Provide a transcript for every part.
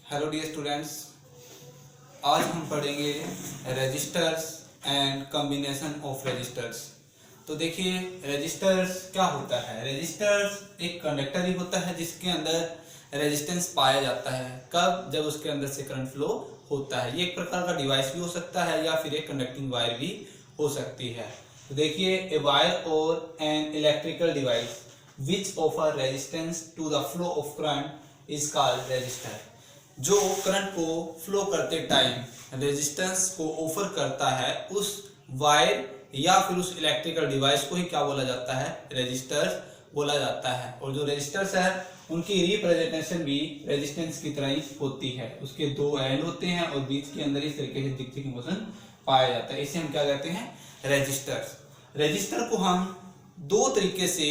Hello dear students, आज हम पढ़ेंगे resistors and combination of resistors. तो देखिए, रजिस्टर्स क्या होता है। रजिस्टर्स एक कंडक्टर ही होता है जिसके अंदर रेजिस्टेंस पाया जाता है। कब? जब उसके अंदर से करंट फ्लो होता है। ये एक प्रकार का डिवाइस भी हो सकता है या फिर एक कंडक्टिंग वायर भी हो सकती है। तो देखिए, ए वायर और an electrical device which offer resistance to the flow of current is called resistor. जो करंट को फ्लो करते टाइम रेजिस्टेंस को ऑफर करता है, उस वायर या फिर उस इलेक्ट्रिकल डिवाइस को ही क्या बोला जाता है? रेजिस्टर्स बोला जाता है। और जो रेजिस्टर्स है उनकी रिप्रेजेंटेशन भी रेजिस्टेंस की तरह ही होती है। उसके दो एंड होते हैं और बीच के अंदर इस तरीके से दिक्तिक मोशन पाया जाता है। इसे हम क्या कहते हैं? रेजिस्टर्स। रजिस्टर को हम दो तरीके से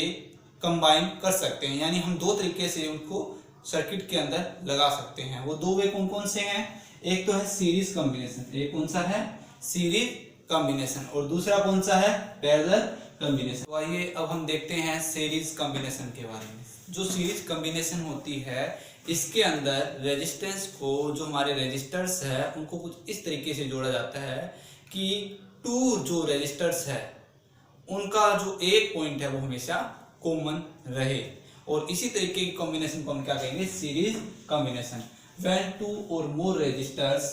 कंबाइन कर सकते हैं, यानी हम दो तरीके से उनको सर्किट के अंदर लगा सकते हैं। वो दो वे कौन कौन से हैं? एक तो है सीरीज कॉम्बिनेशन। एक कौन सा है? Series combination. और दूसरा कौन सा है? Parallel combination. तो आइए अब हम देखते हैं सीरीज कॉम्बिनेशन के बारे में। जो सीरीज कॉम्बिनेशन होती है, इसके अंदर रेजिस्टेंस को, जो हमारे रेजिस्टर्स है उनको कुछ इस तरीके से जोड़ा जाता है कि टू जो रेजिस्टर्स है उनका जो एक पॉइंट है वो हमेशा कॉमन रहे। और इसी तरीके की कॉम्बिनेशन को हम क्या कहेंगे? Series combination. When two or more resistors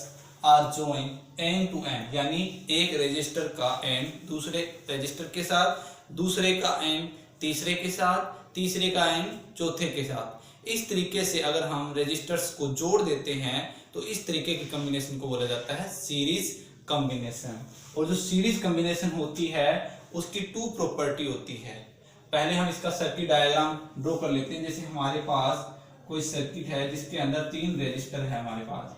are joined end to end, यानी एक रेजिस्टर का एंड दूसरे रेजिस्टर के साथ, दूसरे का एंड तीसरे के साथ, तीसरे का एंड चौथे के साथ। इस तरीके से अगर हम रेजिस्टर्स को जोड़ देते हैं तो इस तरीके की कॉम्बिनेशन को बोला जाता है सीरीज कॉम्बिनेशन। और जो सीरीज कॉम्बिनेशन होती है उसकी टू प्रॉपर्टी होती है। पहले हम इसका सर्किट डायग्राम ड्रॉ कर लेते हैं। जैसे हमारे पास कोई सर्किट है जिसके अंदर तीन रेजिस्टर है हमारे पास,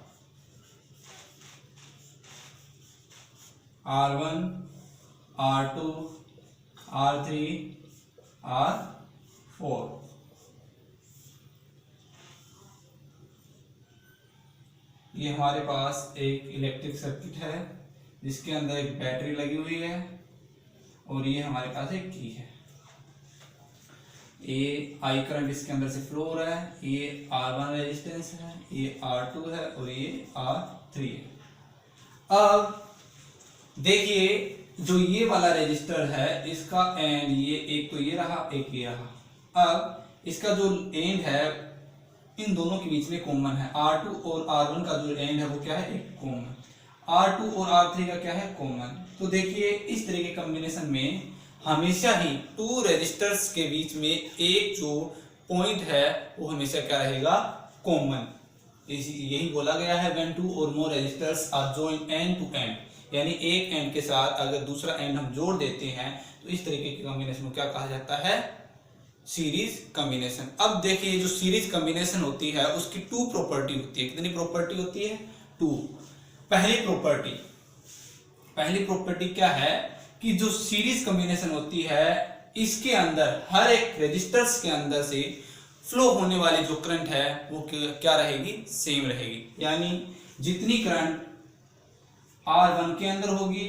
R1, R2, R3, R4। ये हमारे पास एक इलेक्ट्रिक सर्किट है जिसके अंदर एक बैटरी लगी हुई है और ये हमारे पास एक की है। ये आई करंट इसके अंदर से फ्लो हो रहा है। ये R1 रेजिस्टेंस है, ये R2 है और ये R3 है। अब देखिए, जो ये वाला रेजिस्टर है इसका एंड ये एक तो ये रहा, एक ये रहा। अब इसका जो एंड है इन दोनों के बीच में कॉमन है। R2 और R1 का जो एंड है वो क्या है? एक कॉमन। R2 और R3 का क्या है? कॉमन। तो देखिए, इस तरह के कॉम्बिनेशन में हमेशा ही टू रेजिस्टर्स के बीच में एक जो पॉइंट है वो हमेशा क्या रहेगा? कॉमन। यही बोला गया है when two or more resistors are joined end to end, यानी एक एंड के साथ अगर दूसरा एंड हम जोड़ देते हैं तो इस तरीके की कॉम्बिनेशन को क्या कहा जाता है? Series combination. अब देखिए, जो सीरीज कॉम्बिनेशन होती है उसकी टू प्रॉपर्टी होती है। कितनी प्रॉपर्टी होती है? टू। पहली प्रॉपर्टी क्या है कि जो सीरीज कॉम्बिनेशन होती है इसके अंदर हर एक रेजिस्टर्स के अंदर से फ्लो होने वाली जो करंट है वो क्या रहेगी? सेम रहेगी। यानी जितनी करंट R1 के अंदर होगी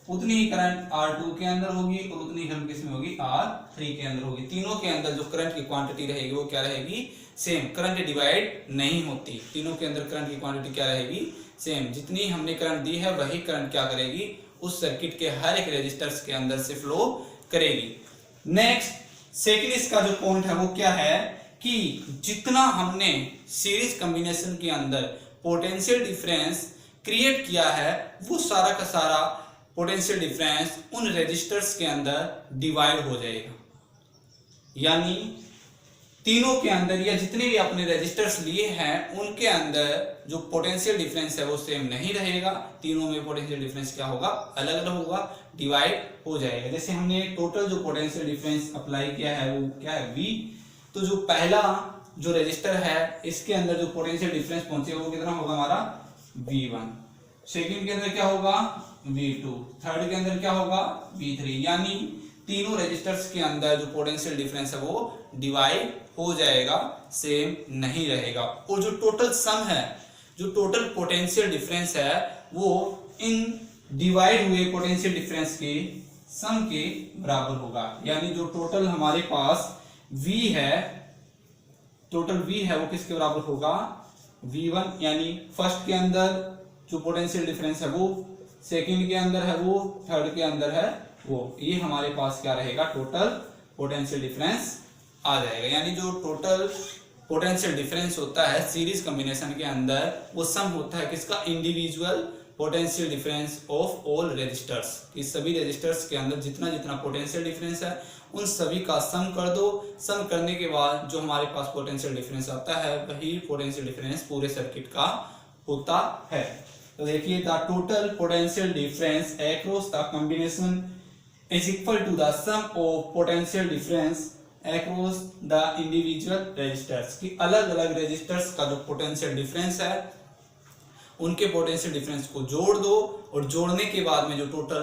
उतनी ही करंट R2 के अंदर होगी और उतनी ही करंट किसमें होगी? R3 के अंदर होगी। तीनों के अंदर जो करंट की क्वांटिटी रहेगी वो क्या रहेगी? सेम। करंट डिवाइड नहीं होती। तीनों के अंदर करंट की क्वांटिटी क्या रहेगी? सेम। जितनी हमने करंट दी है वही करंट क्या करेगी? उस सर्किट के हर एक रेजिस्टर्स के अंदर से फ्लो करेगी। नेक्स्ट, सेकंड इसका जो पॉइंट है वो क्या है कि जितना हमने सीरीज कॉम्बिनेशन के अंदर पोटेंशियल डिफरेंस क्रिएट किया है वो सारा का सारा पोटेंशियल डिफरेंस उन रेजिस्टर्स के अंदर डिवाइड हो जाएगा। यानी तीनों के अंदर या जितने भी अपने रेजिस्टर्स लिए हैं उनके अंदर जो पोटेंशियल डिफरेंस है वो सेम नहीं रहेगा। तीनों में पोटेंशियल डिफरेंस क्या होगा? अलग अलग होगा, डिवाइड हो जाएगा। जैसे हमने टोटल जो पोटेंशियल डिफरेंस अप्लाई किया है वो क्या है? V। तो जो पहला जो रेजिस्टर है इसके अंदर जो पोटेंशियल डिफरेंस पहुंचेगा वो कितना होगा? हमारा V1। सेकंड के अंदर क्या होगा? V2। थर्ड के अंदर क्या होगा? V3। यानी तीनों रेजिस्टर्स के अंदर जो पोटेंशियल डिफरेंस है वो डिवाइड हो जाएगा, सेम नहीं रहेगा। और जो टोटल सम है, जो टोटल पोटेंशियल डिफरेंस है वो इन डिवाइड हुए पोटेंशियल डिफरेंस के सम के बराबर होगा। यानी जो टोटल हमारे पास V है, टोटल V है वो किसके बराबर होगा? V1 यानी फर्स्ट के अंदर जो पोटेंशियल डिफरेंस है वो, सेकंड के अंदर है वो, थर्ड के अंदर है वो, ये हमारे पास क्या रहेगा, टोटल पोटेंशियल डिफरेंस आ जाएगा। यानी जो टोटल पोटेंशियल डिफरेंस होता है सीरीज कॉम्बिनेशन के अंदर, वो सम होता है किसका, individual potential difference of all resistors. इस सभी रेजिस्टर्स के अंदर जितना जितना पोटेंशियल डिफरेंस है उन सभी का सम कर दो। सम करने के बाद जो हमारे पास पोटेंशियल डिफरेंस आता है वही पोटेंशियल डिफरेंस पूरे सर्किट का होता है। तो देखिए, the total potential difference across the combination is equal to the sum of potential difference across the individual resistors. की अलग अलग रेजिस्टर्स का जो पोटेंशियल डिफरेंस है उनके पोटेंशियल डिफरेंस को जोड़ दो, और जोड़ने के बाद में जो टोटल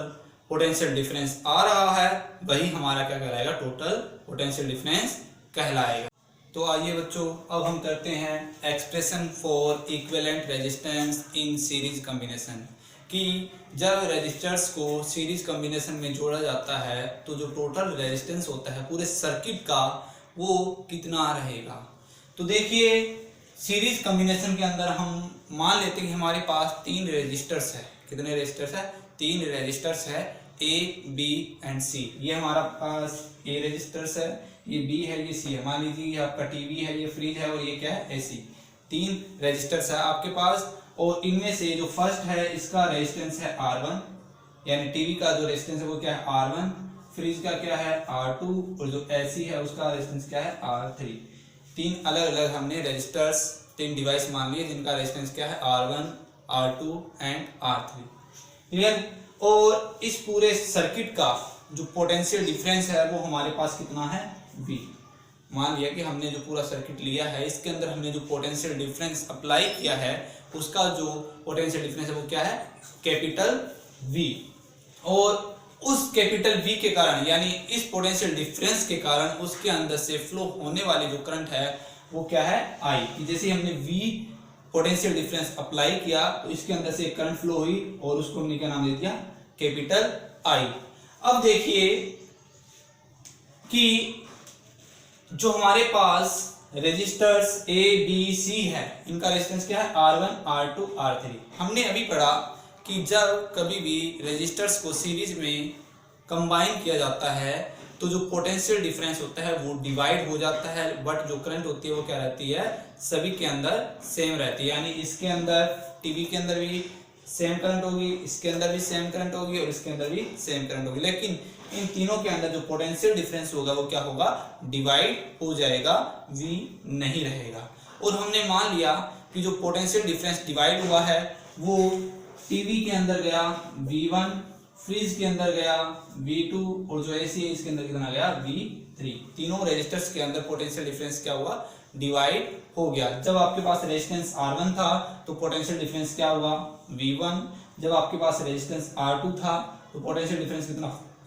पोटेंशियल डिफरेंस आ रहा है वही हमारा क्या कहलाएगा, टोटल पोटेंशियल डिफरेंस कहलाएगा। तो आइए बच्चों, अब हम करते हैं expression for equivalent resistance in series combination. कि जब रेजिस्टर्स को सीरीज कॉम्बिनेशन में जोड़ा जाता है तो जो टोटल रेजिस्टेंस होता है पूरे सर्किट का वो कितना रहेगा। तो देखिए, सीरीज कॉम्बिनेशन के अंदर हम मान लेते हैं कि हमारे पास तीन रेजिस्टर्स है। कितने रेजिस्टर्स है, तीन रेजिस्टर्स है, ए बी एंड सी। ये हमारा पास ए रेजिस्टर्स है, ये बी है, ये सी है। मान लीजिए ये आपका टीवी है, ये फ्रिज है, और ये क्या है, एसी। तीन रेजिस्टर्स है आपके पास, और इनमें से जो फर्स्ट है इसका रेजिस्टेंस है R1, यानी टीवी का जो रेजिस्टेंस है वो क्या है, R1। फ्रिज का क्या है, R2, और जो एसी है उसका रेजिस्टेंस क्या है, R3। तीन अलग अलग हमने रेजिस्टर्स, तीन डिवाइस मान लिए जिनका रेजिस्टेंस क्या है, R1, R2 and R3। Clear. और इस पूरे सर्किट का जो पोटेंशियल डिफरेंस है वो हमारे पास कितना है, V। मान लिया कि हमने जो पूरा सर्किट लिया है इसके अंदर हमने जो पोटेंशियल डिफरेंस अप्लाई किया है उसका जो पोटेंशियल डिफरेंस है वो क्या है, कैपिटल V। और उस कैपिटल V के कारण, यानी इस पोटेंशियल डिफरेंस के कारण उसके अंदर से फ्लो होने वाली जो करंट है वो क्या है, I। जैसे हमने V पोटेंशियल डिफरेंस अप्लाई किया तो इसके अंदर से एक करंट फ्लो हुई और उसको हमने क्या नाम दे दिया, कैपिटल I। अब देखिए कि जो हमारे पास रेजिस्टर्स A B C है इनका रेजिस्टेंस क्या है, R1, R2, R3। हमने अभी पढ़ा कि जब कभी भी रेजिस्टर्स को सीरीज में कंबाइन किया जाता है तो जो पोटेंशियल डिफरेंस होता है वो डिवाइड हो जाता है, बट जो करंट होती है वो क्या रहती है, सभी के अंदर सेम रहती है। यानी इसके अंदर, टीवी के अंदर भी सेम करंट होगी, इसके अंदर भी सेम करंट होगी, और इसके अंदर भी सेम करंट होगी। लेकिन इन तीनों के अंदर जो पोटेंशियल डिफरेंस होगा वो क्या होगा, डिवाइड हो जाएगा, V नहीं रहेगा। और हमने मान लिया कि जो पोटेंशियल डिफरेंस डिवाइड हुआ है वो टीवी के अंदर गया V1, फ्रिज के अंदर गया V2, और जो एसी है इसके अंदर कितना गया, V3। तीनों रेजिस्टर्स के अंदर पोटेंशियल डिफरेंस क्या हुआ, डिवाइड हो गया। जब आपके पास रेजिस्टेंस R1 था तो पोटेंशियल डिफरेंस क्या हुआ, V1। जब आपके पास रेजिस्टेंस R2 था तो पोटेंशियल डिफरेंस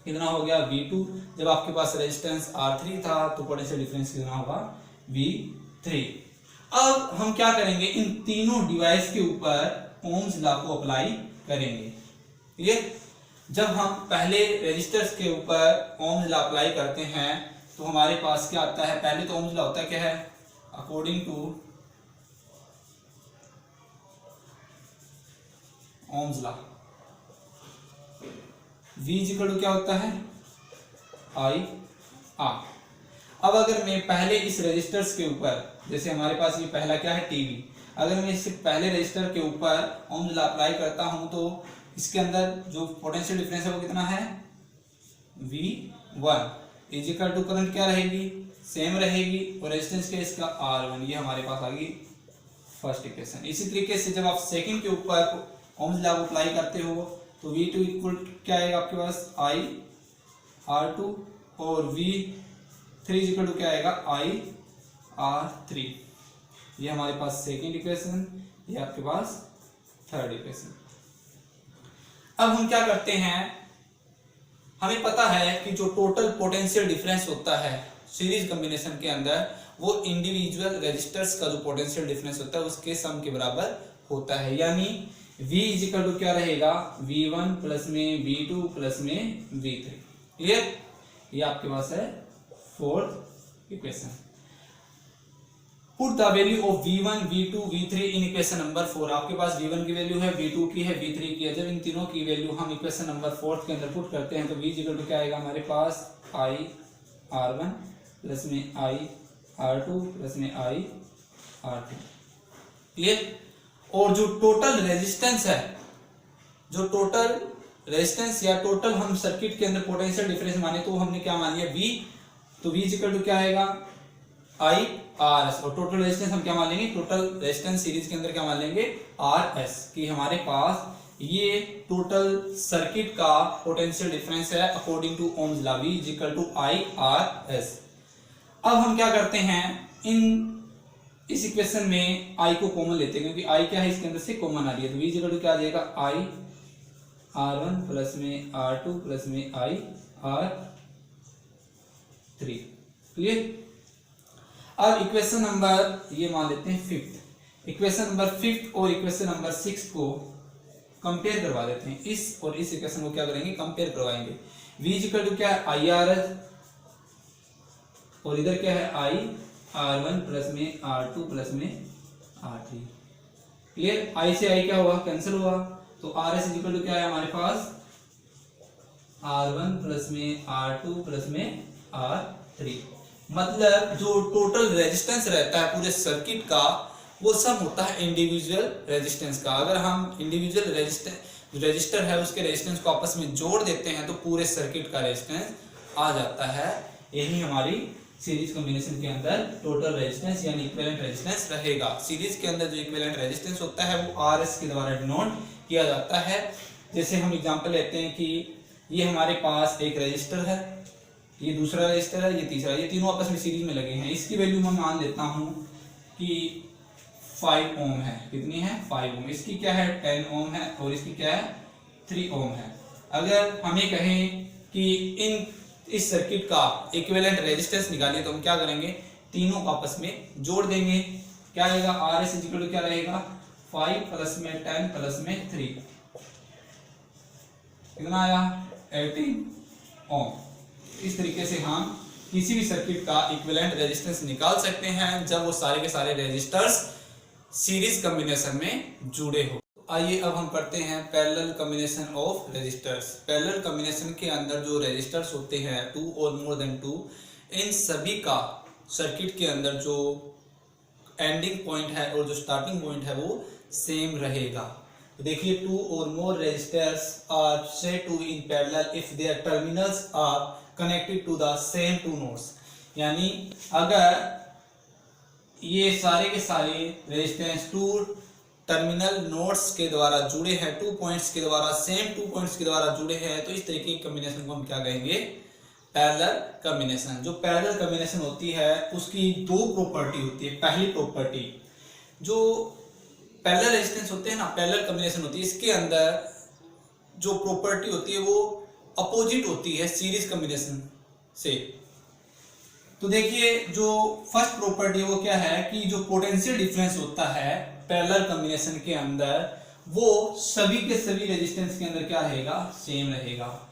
कितना हो गया, V2। जब आपके पास रेजिस्टेंस R3 था तो पोटेंशियल डिफरेंस कितना होगा, V3। अब हम क्या करेंगे, इन तीनों डिवाइस के ऊपर ओम्स लॉ को अप्लाई करेंगे। ये जब हम पहले रेजिस्टर्स के ऊपर ओम्स लॉ अप्लाई करते हैं तो हमारे पास क्या आता है, पहले तो ओम्स लॉ होता है क्या है, according to Ohm's law V equal to क्या होता है, I R। अब अगर मैं पहले इस रेजिस्टर्स के ऊपर, जैसे हमारे पास ये पहला क्या है, टीवी, अगर मैं इससे पहले रजिस्टर के ऊपर ओम्स लॉ अप्लाई करता हूं तो इसके अंदर जो पोटेंशियल डिफरेंस है वो कितना है, V1 is equal to current क्या रहेगी, सेम रहेगी, और रेजिस्टेंस क्या इसका R1। ये हमारे पास आ गई फर्स्ट इक्वेशन। इसी तरीके से जब आप सेकंड के ऊपर ओम्स लॉ अप्लाई करते हो तो V2 इक्वल क्या आएगा आपके पास, I R2, और V3 इक्वल टू क्या आएगा, I R3। ये हमारे पास सेकंड इक्वेशन, ये आपके पास थर्ड इक्वेशन। अब हम क्या करते हैं, हमें पता है कि जो टोटल पोटेंशियल डिफरेंस होता है सीरीज कॉम्बिनेशन के अंदर वो इंडिविजुअल रेजिस्टर्स का जो पोटेंशियल डिफरेंस होता है उसके सम के बराबर होता है। यानी V इज इक्वल टू क्या रहेगा, V1 प्लस में V2 प्लस में V3। क्लियर। ये आपके पास है fourth equation. Put the value of V1 V2 V3 in equation number 4। आपके पास V1 की वैल्यू है, V2 की है, V3 की है। जब इन तीनों की वैल्यू हम इक्वेशन नंबर 4 के अंदर पुट करते हैं तो V इक्वल टू क्या आएगा हमारे पास, I R1 प्लस में I R2 प्लस में I R3। क्लियर। और जो टोटल रेजिस्टेंस है, जो टोटल रेजिस्टेंस या टोटल हम सर्किट के अंदर पोटेंशियल डिफरेंस माने तो हमने क्या मान लिया, V। तो V इक्वल टू क्या आएगा, I RS। और टोटल रेजिस्टेंस हम क्या मान लेंगे, टोटल रेजिस्टेंस सीरीज के अंदर क्या मान लेंगे, RS। कि हमारे पास ये टोटल सर्किट का पोटेंशियल डिफरेंस है according to Ohm's law, V equal to I RS। अब हम क्या करते हैं, इस इक्वेशन में I को कॉमन लेते हैं क्योंकि I क्या है इसके अंदर से कॉमन आ रही है। तो V इक्वल टू क्या आ जाएगा, I R1 प्लस में R2 प्लस में I R3। क्लियर। अब इक्वेशन नंबर ये मान लेते हैं 5th। इक्वेशन नंबर 5th और इक्वेशन नंबर 6 को कंपेयर करवा देते हैं। इस और इस इक्वेशन को क्या करेंगे, कंपेयर करवाएंगे। V इक्वल टू क्या है, I RS और इधर क्या है, I R1 प्लस में R2 प्लस में R3। क्लियर। I से I क्या हुआ, कैंसिल हुआ। तो RS इक्वल टू क्या है हमारे पास, R1 प्लस में R2 प्लस में R3। मतलब जो टोटल रेजिस्टेंस रहता है पूरे सर्किट का वो सब होता है इंडिविजुअल रेजिस्टेंस का। अगर हम इंडिविजुअल रेजिस्टर है उसके रेजिस्टेंस को आपस में जोड़ देते हैं तो पूरे सर्किट का रेजिस्टेंस आ जाता है। यही हमारी सीरीज कॉम्बिनेशन के अंदर टोटल रेजिस्टेंस यानी इक्विवेलेंट रेजिस्टेंस रहेगा। सीरीज के अंदर जो इक्विवेलेंट रेजिस्टेंस होता है वो RS के द्वारा डिनोट किया जाता है। जैसे हम एग्जांपल लेते हैं कि ये हमारे पास एक रेजिस्टर है, ये दूसरा रेजिस्टर है, ये तीसरा, ये तीनों आपस में सीरीज में लगे हैं। इसकी वैल्यू मैं मान लेता हूं कि 5 ओम है। कितनी है, 5 ओम। इसकी क्या है, 10 ओम है और इसकी क्या है, 3 ओम है। अगर हमें कहें कि इस सर्किट का इक्विवेलेंट रेजिस्टेंस निकालिए तो हम क्या करेंगे, तीनों को आपस में जोड़ देंगे। क्या आएगा, RS इक्वल टू क्या रहेगा, 5 प्लस में 10 प्लस में 3 कितना आया, 18 ओम। इस तरीके से हम किसी भी सर्किट का इक्विवेलेंट रेजिस्टेंस निकाल सकते हैं जब वो सारे के सारे रेजिस्टर्स सीरीज कॉम्बिनेशन में जुड़े हो। आइए अब हम पढ़ते हैं parallel combination of resistors. Parallel combination के अंदर जो रेजिस्टर्स होते हैं 2 और मोर देन 2, इन सभी का सर्किट के अंदर जो एंडिंग पॉइंट है और जो स्टार्टिंग पॉइंट है वो सेम रहेगा। तो देखिए 2 or more resistors are said to in parallel if their terminals are connected to the same 2 nodes. यानी अगर ये सारे के सारे रेजिस्टेंस 2 टर्मिनल नोड्स के द्वारा जुड़े हैं, 2 पॉइंट्स के द्वारा, सेम 2 पॉइंट्स के द्वारा जुड़े हैं, तो इस तरीके की कॉम्बिनेशन को हम क्या कहेंगे, पैरेलल कॉम्बिनेशन। जो पैरेलल कॉम्बिनेशन होती है उसकी 2 प्रॉपर्टी होती है। पहली प्रॉपर्टी, जो पैरेलल रेजिस्टेंस होते हैं ना, पैरेलल कॉम्बिनेशन होती है, इसके अंदर जो प्रॉपर्टी होती है वो अपोजिट होती है सीरीज कॉम्बिनेशन से। तो देखिए जो फर्स्ट प्रॉपर्टी वो क्या है कि जो पोटेंशियल डिफरेंस होता है पैरेलल कॉम्बिनेशन के अंदर वो सभी के सभी रेजिस्टेंस के अंदर क्या रहेगा, सेम रहेगा,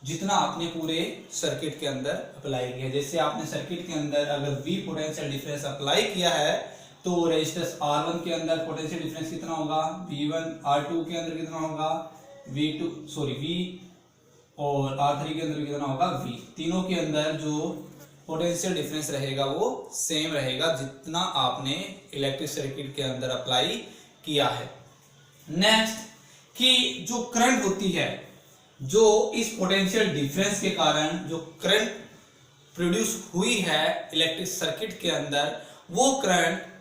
जितना आपने पूरे सर्किट के अंदर अप्लाई किया। जैसे आपने सर्किट के अंदर अगर V पोटेंशियल डिफरेंस अप्लाई किया है तो रेजिस्टेंस R1 के अंदर पोटेंशियल डिफरेंस कितना होगा, V1, R2 के अंदर कितना होगा, V और R3 के अंदर कितना होगा, V। तीनों के अंदर जो पोटेंशियल डिफरेंस रहेगा वो सेम रहेगा जितना आपने इलेक्ट्रिक सर्किट के अंदर अप्लाई किया है। नेक्स्ट कि जो करंट होती है, जो इस पोटेंशियल डिफरेंस के कारण जो करंट प्रोड्यूस हुई है इलेक्ट्रिक सर्किट के अंदर, वो करंट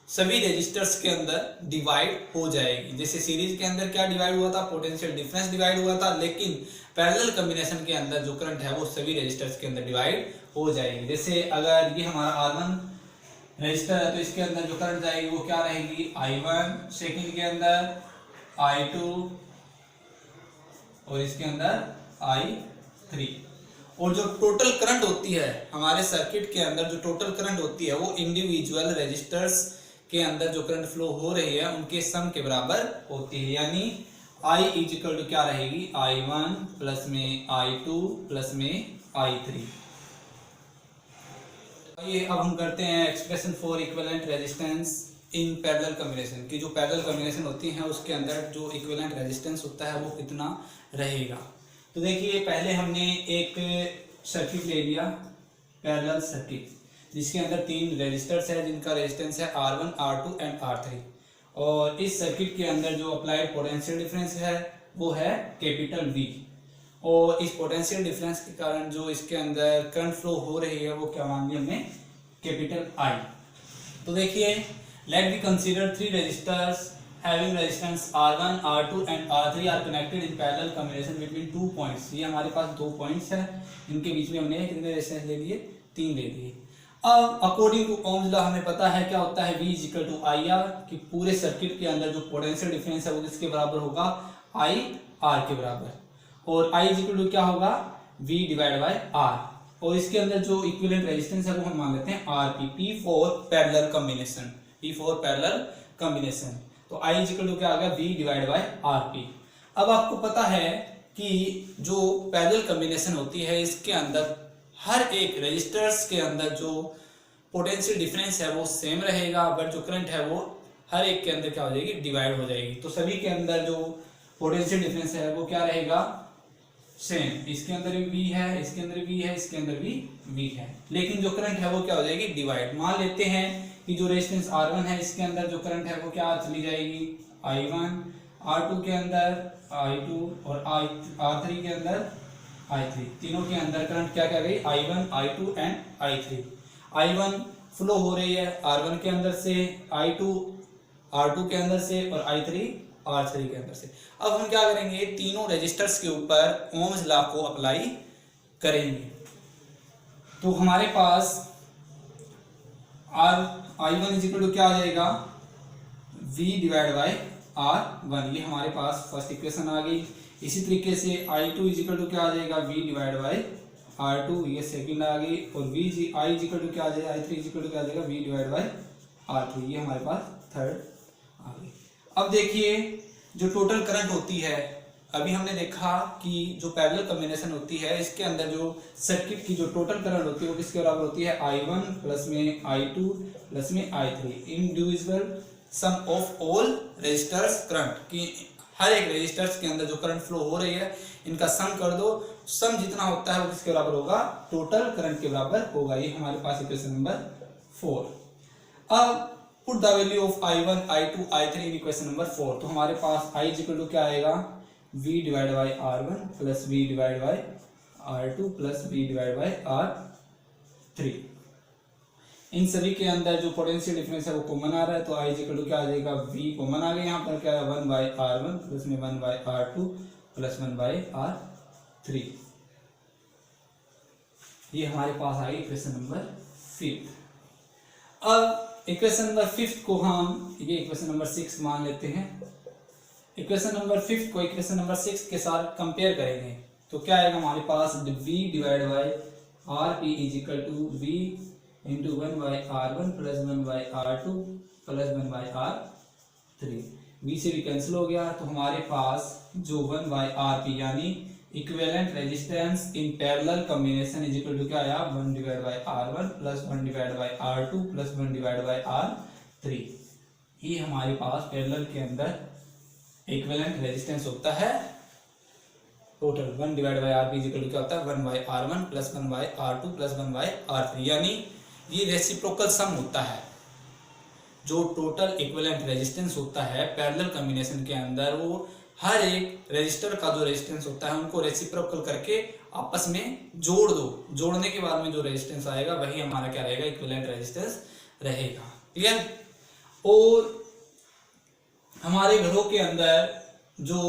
सभी रेजिस्टर्स के अंदर डिवाइड हो जाएगी। जैसे सीरीज के अंदर क्या डिवाइड हुआ था, पोटेंशियल डिफरेंस डिवाइड हुआ था, लेकिन पैरेलल कॉम्बिनेशन के अंदर जो करंट है वो सभी रेजिस्टर्स के अंदर डिवाइड हो जाएगी। जैसे अगर ये हमारा R1 रजिस्टर है तो इसके अंदर जो करंट जाएगी वो क्या रहेगी, I1, सेकंड के अंदर I2 और इसके अंदर I3। और जो टोटल करंट होती है हमारे सर्किट के अंदर, जो टोटल करंट होती है वो इंडिविजुअल रजिस्टर्स के अंदर जो करंट फ्लो हो रही है उनके सम के बराबर होती है। यानी I इक्वल टू क्या रहेगी, I1 प्लस में I2 प्लस में I3। ये अब हम करते हैं expression for equivalent resistance in parallel combination की। जो पैरेलल कॉम्बिनेशन होती है उसके अंदर जो इक्विवेलेंट रेजिस्टेंस होता है वो कितना रहेगा। तो देखिए पहले हमने एक सर्किट ले लिया, पैरेलल सर्किट, जिसके अंदर 3 रेजिस्टर्स है जिनका रेजिस्टेंस है R1, R2 एंड R3। और इस सर्किट के अंदर जो अप्लाइड पोटेंशियल डिफरेंस है वो है कैपिटल V। और इस पोटेंशियल डिफरेंस के कारण जो इसके अंदर करंट फ्लो हो रही है वो क्या मान लिया हमने, कैपिटल I। तो देखिए let be consider 3 resistors having resistance R1, R2 and R3 are connected in parallel combination between 2 points। ये हमारे पास 2 पॉइंट्स है, इनके बीच में हमने कितने रेजिस्टेंस ले लिए, 3 ले लिए। अब अकॉर्डिंग टू ओम्स लॉ हमें पता है क्या होता है, V is equal to I R, कि पूरे सर्किट के अंदर जो पोटेंशियल डिफरेंस है वो किसके बराबर होगा, आई आर के बराबर। और I इज इक्वल टू क्या होगा, V डिवाइड बाय R। और इसके अंदर जो इक्विवेलेंट रेजिस्टेंस है वो हम मान लेते हैं RP, P for parallel combination, P for parallel combination. तो I इज इक्वल टू क्या आ गया, V डिवाइड बाय RP। अब आपको पता है कि जो पैरेलल कॉम्बिनेशन होती है इसके अंदर हर एक रेजिस्टर्स के अंदर जो पोटेंशियल डिफरेंस है वो सेम रहेगा, बट जो करंट है वो हर एक के अंदर क्या हो जाएगी, डिवाइड हो जाएगी। तो सभी के अंदर जो पोटेंशियल डिफरेंस है वो क्या रहेगा, सेम। इसके अंदर भी V है, इसके अंदर भी है, इसके अंदर भी V है, लेकिन जो करंट है वो क्या हो जाएगी, डिवाइड। मान लेते हैं कि जो रेजिस्टेंस R1 है इसके अंदर जो करंट है वो क्या चली जाएगी, I1, R2 के अंदर I2 और R3 के अंदर I3। तीनों के अंदर करंट क्या क्या गई, I1, I2 and I3। I1 flow हो रही है R1 के अंदर से, I2 R2 के अंदर से और I3 R3 के अंदर से। अब हम क्या करेंगे, तीनों रेजिस्टर्स के ऊपर ओम्स लॉ को अप्लाई करेंगे। तो हमारे पास I1 इज इक्वल टू क्या आ जाएगा, V डिवाइड बाय R1। ये हमारे पास फर्स्ट इक्वेशन आ गई। इसी तरीके से I2 इज इक्वल टू क्या आ जाएगा, V डिवाइड बाय R2, ये सेकंड आ गई। और I इज इक्वल टू क्या आ जाएगा, I3 इज इक्वल टू क्या आ जाएगा, V डिवाइड बाय R3, ये हमारे पास थर्ड आ गई। अब देखिए जो टोटल करंट होती है, अभी हमने देखा कि जो पैरेलल कॉम्बिनेशन होती है इसके अंदर जो सर्किट की जो टोटल करंट होती है वो किसके बराबर होती है, I1 प्लस में I2 प्लस में I3 individual sum of all resistors current, कि हर एक रेजिस्टर्स के अंदर जो करंट फ्लो हो रही है इनका सम कर दो, सम जितना होता है वो किसके बराबर होगा, टोटल करंट के बराबर होगा। ये हमारे पास इक्वेशन नंबर 4। अब put the value of I1, I2, I3 in equation number 4। तो हमारे पास I इज इक्वल टू क्या आएगा, V divide by R1 plus V divide by R2 plus V divide by R3। इन सभी के अंदर जो पोटेंशियल डिफरेंस है वो कॉमन आ रहा है, तो I इज इक्वल टू क्या आ जाएगा, V कॉमन आ गया, यहाँ पर क्या है 1 बाई R1 प्लस में 1 by R2 plus 1 by R3। ये हमारे पास आ गई इक्वेशन नंबर 5। अब इक्वेशन नंबर 5 को हम ये इक्वेशन नंबर 6 मान लेते हैं। इक्वेशन नंबर 5 को इक्वेशन नंबर 6 के साथ कंपेयर करेंगे तो क्या आएगा हमारे पास, V divide by RP is equal to V into 1 by R1 plus 1 by R2 plus 1 by R3। V से भी कैंसिल हो गया, तो हमारे पास जो 1 बाई RP यानी equivalent resistance in parallel combination is equal to क्या आया, 1 divide by R1 plus 1 divide by R2 plus 1 divide by R3। ये हमारे पास पैरेलल के अंदर इक्विवेलेंट रेजिस्टेंस होता है total. 1 divide by RP is equal to क्या होता है, 1 by R1 plus 1 by R2 plus 1 by R3, यानी ये रेसिप्रोकल सम होता है। जो टोटल इक्विवेलेंट रेजिस्टेंस होता है पैरेलल कॉम्बिनेशन के अंदर, वो हर एक रेजिस्टर का जो रेजिस्टेंस होता है उनको रेसिप्रोकल करके आपस में जोड़ दो, जोड़ने के बाद में जो रेजिस्टेंस आएगा वही हमारा क्या रहेगा, इक्विवेलेंट रेजिस्टेंस रहेगा। क्लियर। और हमारे घरों के अंदर जो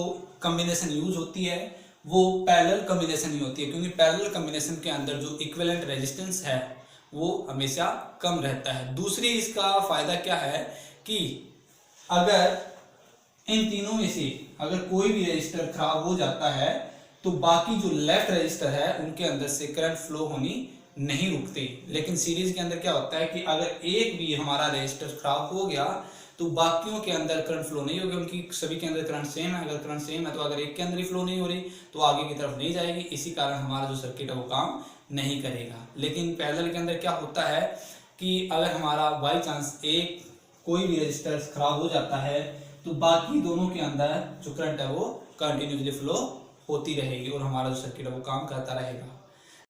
कॉम्बिनेशन यूज होती है वो पैरेलल कॉम्बिनेशन ही होती है, क्योंकि पैरेलल कॉम्बिनेशन के अंदर जो इक्विवेलेंट रेजिस्टेंस है वो हमेशा कम रहता है। दूसरी इसका फायदा क्या है कि अगर इन तीनों में से अगर कोई भी रजिस्टर खराब हो जाता है तो बाकी जो लेफ्ट रजिस्टर है उनके अंदर से करंट फ्लो होनी नहीं रुकते। लेकिन सीरीज के अंदर क्या होता है कि अगर एक भी हमारा रेजिस्टर खराब हो गया तो बाकियों के अंदर करंट फ्लो नहीं होगी, उनकी सभी के अंदर करंट सेम है। अगर करंट सेम है तो अगर एक के अंदर ही फ्लो नहीं हो रही तो आगे की तरफ नहीं जाएगी, इसी कारण हमारा जो सर्किट है वो काम नहीं करेगा। लेकिन पैरेलल के अंदर क्या होता है कि अगर हमारा बाई चांस एक कोई भी रजिस्टर खराब हो जाता है तो बाकी दोनों के अंदर जो करंट है वो कंटिन्यूसली फ्लो होती रहेगी और हमारा जो सर्किट है वो काम करता रहेगा।